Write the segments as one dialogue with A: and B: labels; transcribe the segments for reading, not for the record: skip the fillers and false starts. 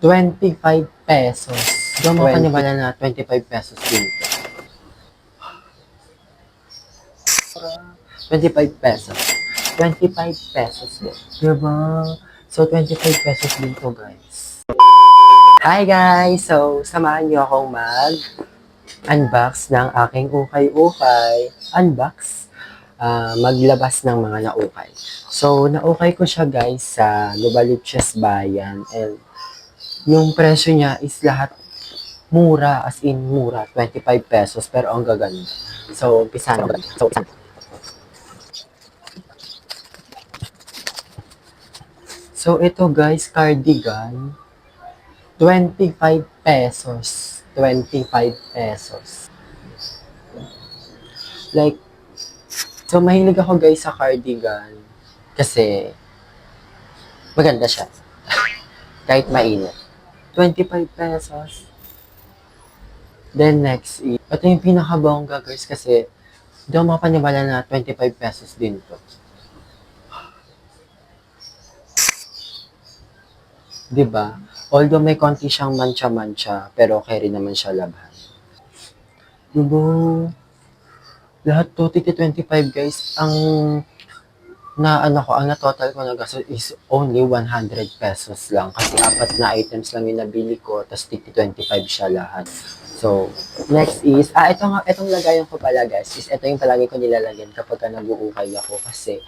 A: 25 pesos. Diyan mo panibala na 25 pesos din to. 25 pesos. 25 pesos din. Diba? So, 25 pesos din to, guys. Hi, guys! So, samahan niyo akong mag-unbox ng aking ukay-ukay. Unbox. Maglabas ng mga naukay. So, naukay ko siya, guys, sa Novaliches Bayan. And, yung presyo niya is lahat mura, as in mura, 25 pesos, pero ang gaganda. So, umpisa na. So, ito guys, cardigan, 25 pesos. 25 pesos. Like, so mahilig ako guys sa cardigan kasi maganda siya. Kahit mainit. 25 pesos. Then next, ito yung pinakabongga guys kasi hindi ako makapanibala na 25 pesos din to. Diba? Although may konti siyang mancha-mancha, pero okay rin naman siya labhan. Diba? Lahat to, tigti 25 guys. Ang na-total ko na gasto is only 100 pesos lang. Kasi 4 na items lang yung nabili ko, tapos tigti 25 siya lahat. So, next is, itong lagayan ko pala guys, is ito yung palagi ko nilalagyan kapag ka nag-uukay ako. Kasi,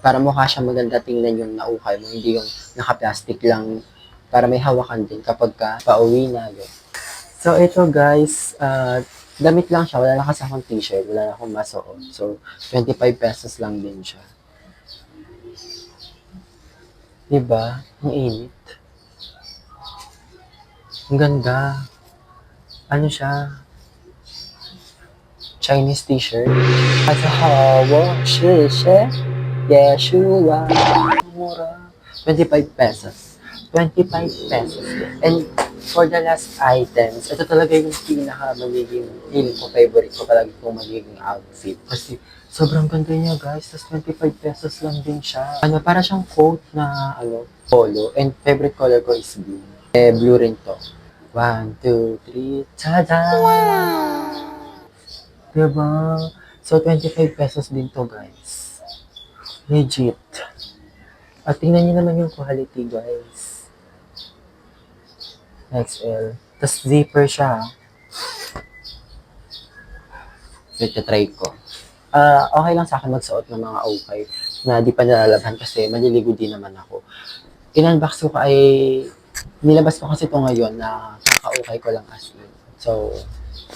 A: para mukha siya maganda tingnan yung naukay mo, hindi yung naka-plastic lang, para may hawakan din kapag ka pauwi na. Yun. So, ito guys, damit lang siya, wala na kasi akong t-shirt, wala na akong masuot. So, 25 pesos lang din siya. Diba? Ang init. Ang ganda. Ano siya? Chinese t-shirt. Asahawa, shishe, Yeshua. Mura. 25 pesos. 25 pesos. And for the last items, ito talaga yung pinaka magiging feeling ko, favorite ko palagi kong magiging outfit. Kasi sobrang ganda niya guys. Tapos 25 pesos lang din siya. Para siyang coat na polo. And favorite color ko is blue. Blue rin to. 1, 2, 3, tada! Wow! Diba? So, 25 pesos din to, guys. Legit. At tingnan nyo naman yung quality, guys. XL. Tapos, zipper siya. Wait, try ko. Okay lang sa akin magsuot ng mga ukay na di pa nalalabhan kasi maliligo din naman ako. In-unbox ko ay nilabas ko kasi ito ngayon na kakaukay ko lang as in. So,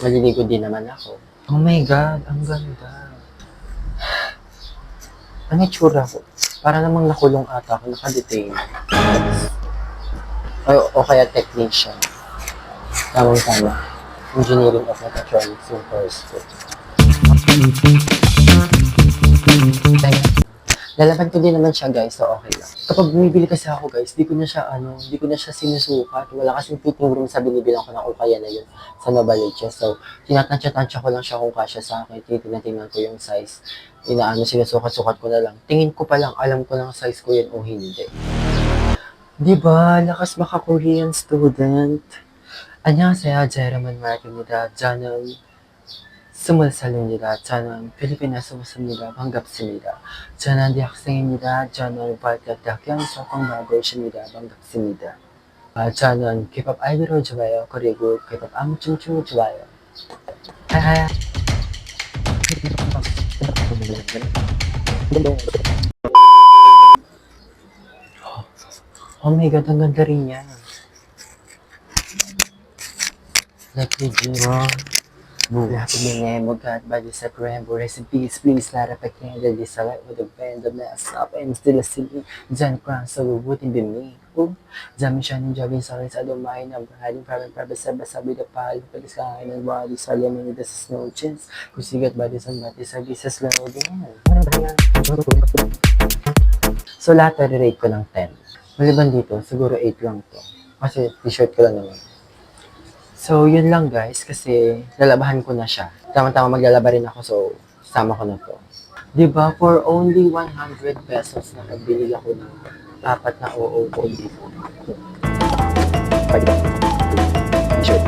A: maliligo din naman ako. Oh my God, ang ganda. Ano yung tsura ko? Para namang nakulong ata ako, nakadetain. O kaya technician. Tamang-tama. Engineering of Mechatronics yung course ko. Lalaban ko din naman siya guys, so okay lang. Kapag bumibili kasi ako guys, di ko na siya sinusukat. Wala kasing fitting room sa binibilang ko ng ukaya na yun sa Novaliches. So, tinatansya-tansya ko lang siya kung kasya sa akin. Tinitingnan ko yung size. Sinusukat-sukat ko na lang. Tingin ko pa lang, alam ko lang size ko yun o hindi. Diba? Lakas baka Korean student. 안녕하세요, 제 이름은 마르입니다. 저는 20살입니다. 저는 필리핀에서 왔습니다. 반갑습니다. 저는 대학생입니다. 저는 대학교에서 공부하고 있습니다. 반갑습니다. 저는 K-pop 아이돌을 좋아해요. 그리고 K-pop 안무 춤을 좋아해요. 하하. Oh my God, ang ganda rin niya. Like legit. Lahat ng God, body sa Grambo, rest in peace, please, Lara Pekenda, this light with the band of mess up, and still a silly, Jan Kran, so wouldn't be me. Jami siya ng jogging sa rin sa domain, ang hiding problem, sabi the pal, pagkis kain ng body, sa liamin ni the snow chins, kusigat body sa gisas lang o din. So lahat na-rate ko ng 10. Maliban dito, siguro 8 lang to. Kasi t-shirt ko lang naman. So, yun lang guys, kasi lalabahan ko na siya. Tama-tama maglalaba rin ako, so sama ko na to. Diba, for only 100 pesos nakabili ako ng 4 na OOTD. Pwede ba? T-shirt.